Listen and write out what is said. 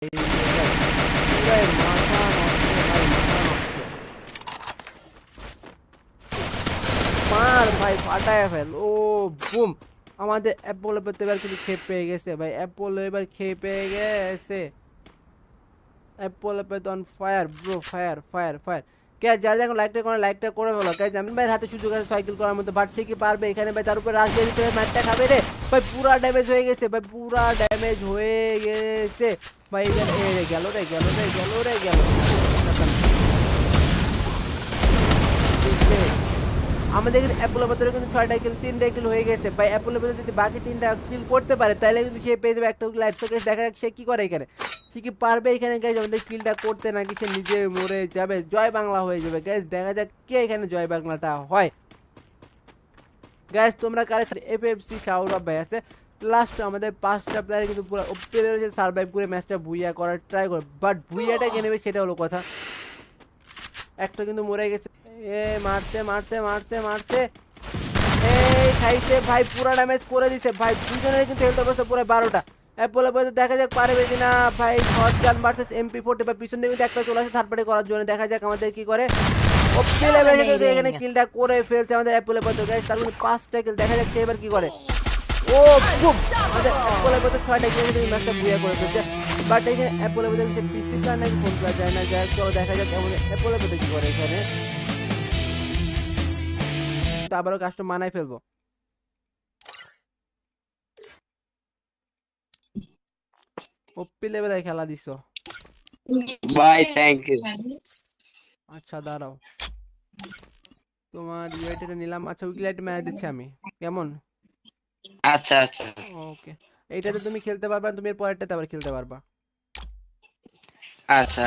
এই ভাই পুরাই মাথা নষ্ট ভাই, মাথা নষ্ট। মার ভাই ফাটায় ফেল, ও বুম। আমাদের অ্যাপোলো তো এবার কিন্তু খেয়ে পেয়ে গেছে ভাই, অ্যাপোলো এবার খেয়ে পেয়ে গেছে। অ্যাপোলো তো on fire bro, fire fire fire. কে যারা যখন লাইকটা করে ফেলো গাইজ। জামিন ভাই হাতে সুযোগ আছে সাইকেল করার মতো, বাট সে কি পারবে এখানে ভাই? তার উপর রাশ দিয়ে দিতে ম্যাচটা খাবে রে ভাই। পুরা ড্যামেজ হয়ে গেছে ভাই, পুরা ড্যামেজ হয়ে গেছে ভাই। এবার এ রে গেল রে, গেল রে, গেল রে, গেল। আমাদের কিন্তু অ্যাপোলো ভেতরে কিন্তু 6টা কিল 3টা কিল হয়ে গেছে ভাই। অ্যাপোলো ভেতরে যদি বাকি 3টা কিল করতে পারে তাহলে কিন্তু সে পেয়ে যাবে একটা লাইফ শোকেস। দেখা যাক সে কি করে এখানে, সে কি পারবে এখানে গাইজ আমাদের কিলটা করতে, নাকি সে নিজে মরে যাবে, জয় বাংলা হয়ে যাবে গাইজ। দেখা যাক কে এখানে জয় বাংলাটা হয়। গাইজ তোমরা কারে এফএফসি শাওরাব ভাই আছে লাস্ট, আমাদের 5টা প্লেয়ার কিন্তু পুরো ওপেনে সার্ভাইভ করে ম্যাচটা ভুইয়া করার ট্রাই করে, বাট ভুইয়াটা কে নেবে সেটা হলো কথা। একটা কিন্তু মরে গেছে, এ মারছে মারছে মারছে মারছে, এই খাইছে ভাই, পুরা ড্যামেজ করে দিছে ভাই। দুজনের কিন্তু হেলথ অবস্থা পুরো 12টা। অ্যাপোলো বলতে দেখা যাক পারবে কিনা ভাই। শটগান ভার্সেস MP40 বা পিছন দিকে একটা চলে আসে থার্ড পার্টি করার জন্য। দেখা যাক আমাদের কি করে। ওপি লেভেল থেকে এখানে কিলটা করে ফেলছে আমাদের অ্যাপোলো বলতে গাইস। তার মানে 5টা কিল, দেখা যাক সে এবার কি করে। ও বুম, আমাদের অ্যাপোলো বলতে 6টা কিল থেকে ম্যাচটা বুয়া করে ফেলছে। বাট এখানে অ্যাপোলো বলতে সে পিসি কার নাকি ফোন করা যায় না, যাই চলো দেখা যাক আমাদের অ্যাপোলো বলতে কি করে এখানে। তো আবারও কাস্টম মানায় ফেলবো। ওপি লেভেলে খেলা দিছো। ভাই থ্যাংক ইউ। আচ্ছা দাঁড়াও, তোমার ইউআইটিটা নিলাম। আচ্ছা উইকলাইট মেরে দিচ্ছি আমি, কেমন? আচ্ছা আচ্ছা ওকে, এইটাতে তুমি খেলতে পারবা, তুমি এর পরেরটাতে আবার খেলতে পারবা। আচ্ছা।